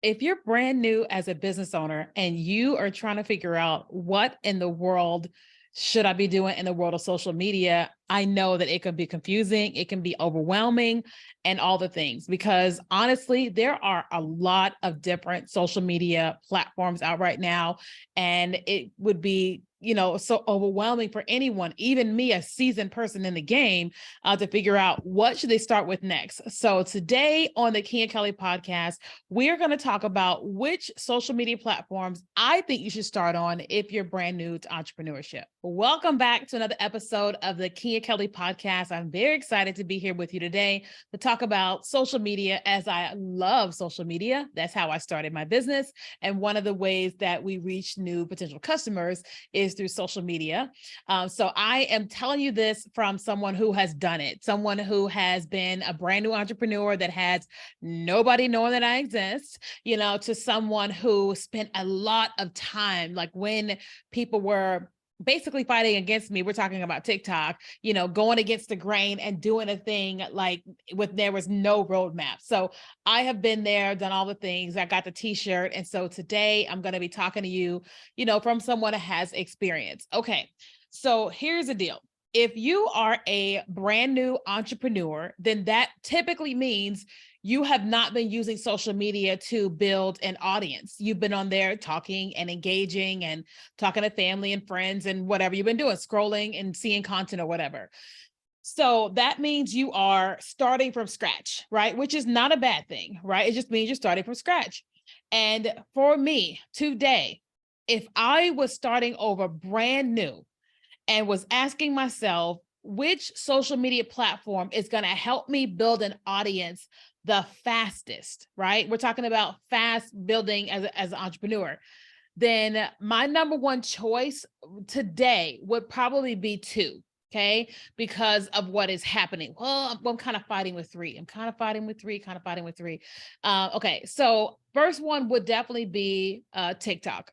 If you're brand new as a business owner and you are trying to figure out what in the world should I be doing in the world of social media, I know that it can be confusing, it can be overwhelming, and all the things. Because honestly, there are a lot of different social media platforms out right now, and it would be so overwhelming for anyone, even me, a seasoned person in the game, to figure out what should they start with next. So today on the Keenya Kelly podcast, we're going to talk about which social media platforms I think you should start on if you're brand new to entrepreneurship. Welcome back to another episode of the Keenya Kelly podcast. I'm very excited to be here with you today to talk about social media, as I love social media. That's how I started my business. And one of the ways that we reach new potential customers is through social media. So I am telling you this from someone who has done it, someone who has been a brand new entrepreneur that has nobody knowing that I exist, to someone who spent a lot of time, like when people were basically fighting against me. We're talking about TikTok, going against the grain and doing a thing like there was no roadmap. So I have been there, done all the things. I got the t-shirt. And so today I'm going to be talking to you, from someone who has experience. Okay. So here's the deal. If you are a brand new entrepreneur, then that typically means you have not been using social media to build an audience. You've been on there talking and engaging and talking to family and friends and whatever you've been doing, scrolling and seeing content or whatever. So that means you are starting from scratch, right? Which is not a bad thing, right? It just means you're starting from scratch. And for me today, if I was starting over brand new and was asking myself, which social media platform is going to help me build an audience the fastest, right? We're talking about fast building as an entrepreneur. Then my number one choice today would probably be two. Okay. Because of what is happening. Well, I'm kind of fighting with three. Okay. So first one would definitely be TikTok.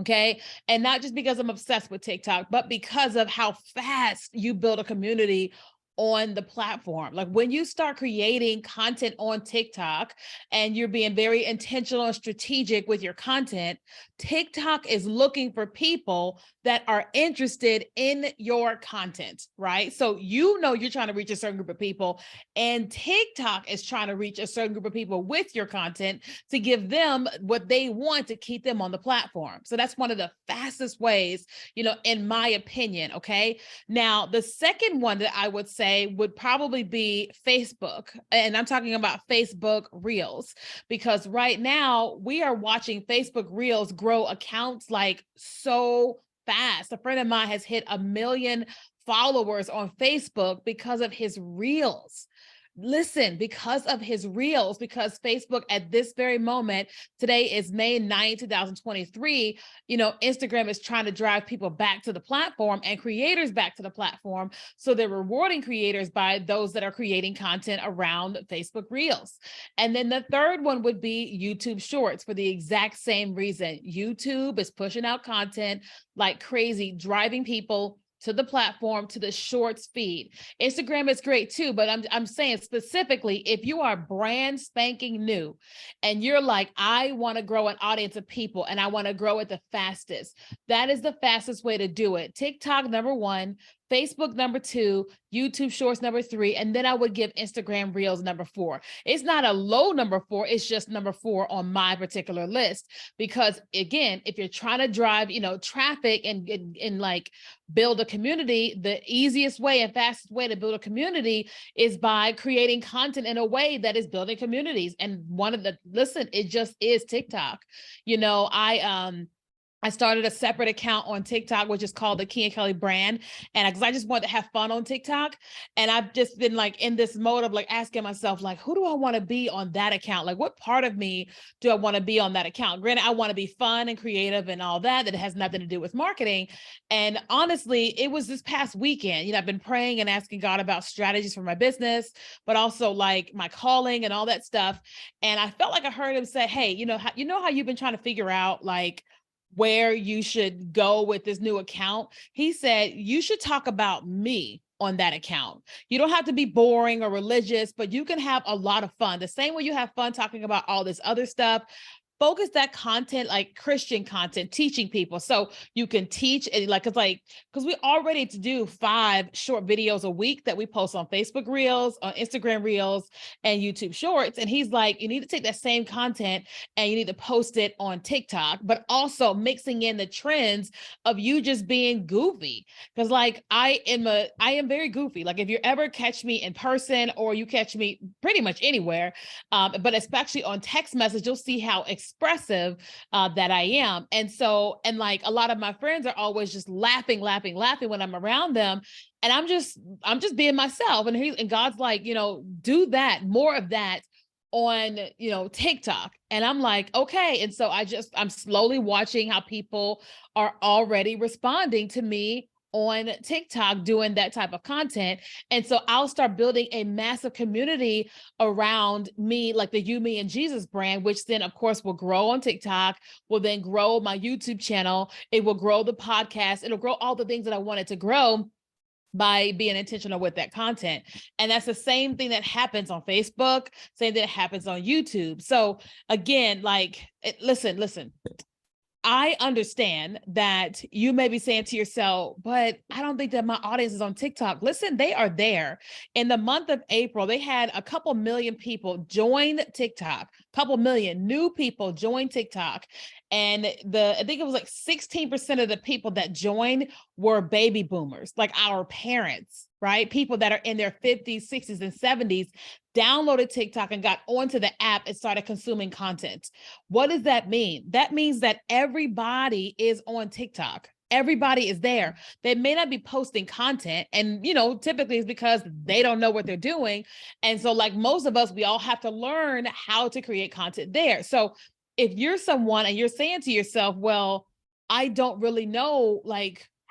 Okay. And not just because I'm obsessed with TikTok, but because of how fast you build a community on the platform. Like when you start creating content on TikTok and you're being very intentional and strategic with your content, TikTok is looking for people that are interested in your content, right? So you're trying to reach a certain group of people, and TikTok is trying to reach a certain group of people with your content to give them what they want to keep them on the platform. So that's one of the fastest ways, in my opinion. Okay. Now, the second one that I would say would probably be Facebook. And I'm talking about Facebook Reels, because right now we are watching Facebook Reels grow accounts like so fast. A friend of mine has hit 1 million followers on Facebook because of his Reels. Listen, because of his Reels, because Facebook at this very moment, today is May 9, 2023, Instagram is trying to drive people back to the platform and creators back to the platform. So they're rewarding creators by those that are creating content around Facebook Reels. And then the third one would be YouTube Shorts for the exact same reason. YouTube is pushing out content like crazy, driving people to the platform, to the shorts feed. Instagram is great too, but I'm saying specifically, if you are brand spanking new and you're like, I want to grow an audience of people and I want to grow it the fastest, that is the fastest way to do it. TikTok, number one, Facebook, number two, YouTube Shorts, number three, and then I would give Instagram Reels number four. It's not a low number four, it's just number four on my particular list. Because again, if you're trying to drive, traffic and like build a community, the easiest way and fastest way to build a community is by creating content in a way that is building communities. And it just is TikTok. I started a separate account on TikTok, which is called the Keenya Kelly brand. And because I just wanted to have fun on TikTok. And I've just been like in this mode of like asking myself, like, who do I want to be on that account? Like, what part of me do I want to be on that account? Granted, I want to be fun and creative and all that has nothing to do with marketing. And honestly, it was this past weekend, I've been praying and asking God about strategies for my business, but also like my calling and all that stuff. And I felt like I heard him say, hey, how you've been trying to figure out like where you should go with this new account. He said, you should talk about me on that account. You don't have to be boring or religious, but you can have a lot of fun. The same way you have fun talking about all this other stuff, focus that content like Christian content, teaching people. So you can teach and because we already to do 5 short videos a week that we post on Facebook Reels, on Instagram Reels, and YouTube Shorts. And he's like, you need to take that same content and you need to post it on TikTok, but also mixing in the trends of you just being goofy. Because I am very goofy. Like if you ever catch me in person or you catch me pretty much anywhere, but especially on text message, you'll see how expressive that I am. And so, and like a lot of my friends are always just laughing when I'm around them. And I'm just being myself. And God's like, do that, more of that on, TikTok. And I'm like, okay. And so I'm slowly watching how people are already responding to me on TikTok doing that type of content. And so I'll start building a massive community around me, like the You, Me, and Jesus brand, which then of course will grow on TikTok, will then grow my YouTube channel. It will grow the podcast. It'll grow all the things that I wanted to grow by being intentional with that content. And that's the same thing that happens on Facebook, same thing that happens on YouTube. So again, listen, I understand that you may be saying to yourself, but I don't think that my audience is on TikTok. Listen, they are there. In the month of April, they had a couple million people join TikTok, couple million new people join TikTok. And I think it was like 16% of the people that joined were baby boomers, like our parents, right? People that are in their 50s, 60s, and 70s downloaded TikTok and got onto the app and started consuming content. What does that mean? That means that everybody is on TikTok. Everybody is there. They may not be posting content, and typically it's because they don't know what they're doing. And so like most of us, we all have to learn how to create content there. So if you're someone and you're saying to yourself, well, I don't really know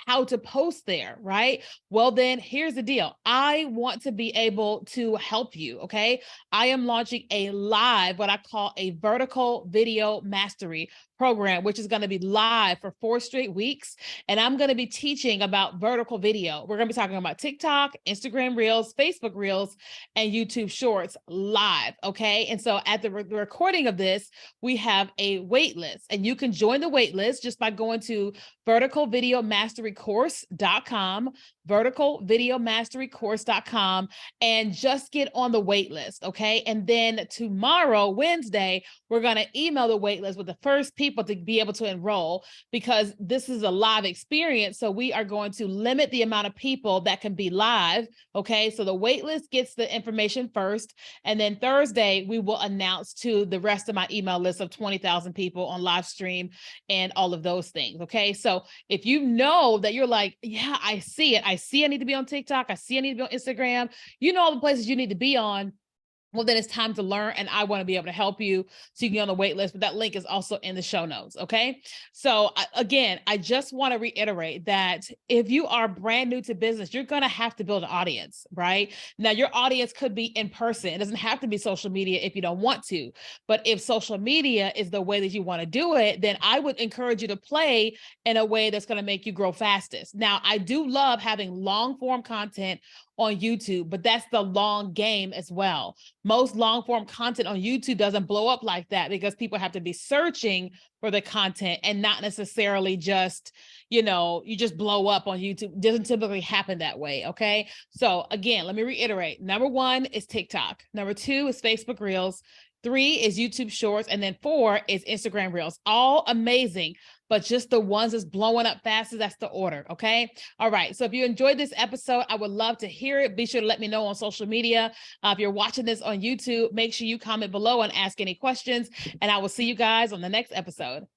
how to post there, right? Well, then here's the deal. I want to be able to help you, okay? I am launching a live, what I call a vertical video mastery program, which is going to be live for 4 straight weeks. And I'm going to be teaching about vertical video. We're going to be talking about TikTok, Instagram Reels, Facebook Reels, and YouTube Shorts live, okay? And so at the recording of this, we have a wait list, and you can join the wait list just by going to verticalvideomasterycourse.com, verticalvideomasterycourse.com, and just get on the wait list, okay? And then tomorrow, Wednesday, we're going to email the wait list with the first people to be able to enroll, because this is a live experience. So we are going to limit the amount of people that can be live, okay? So the wait list gets the information first, and then Thursday, we will announce to the rest of my email list of 20,000 people on live stream and all of those things, okay? So if you know that you're like, yeah, I see it. I see I need to be on TikTok. I see I need to be on Instagram. You know all the places you need to be on. Well, then it's time to learn, and I want to be able to help you so you can get on the wait list, but that link is also in the show notes, okay? So again, I just want to reiterate that if you are brand new to business, you're going to have to build an audience, right? Now, your audience could be in person. It doesn't have to be social media if you don't want to, but if social media is the way that you want to do it, then I would encourage you to play in a way that's going to make you grow fastest. Now, I do love having long form content on YouTube, but that's the long game as well. Most long form content on YouTube doesn't blow up like that because people have to be searching for the content and not necessarily just, you just blow up on YouTube. It doesn't typically happen that way. Okay. So again, let me reiterate. Number 1 is TikTok. Number 2 is Facebook Reels. 3 is YouTube Shorts. And then 4 is Instagram Reels. All amazing, but just the ones that's blowing up fastest, that's the order, okay? All right, so if you enjoyed this episode, I would love to hear it. Be sure to let me know on social media. If you're watching this on YouTube, make sure you comment below and ask any questions, and I will see you guys on the next episode.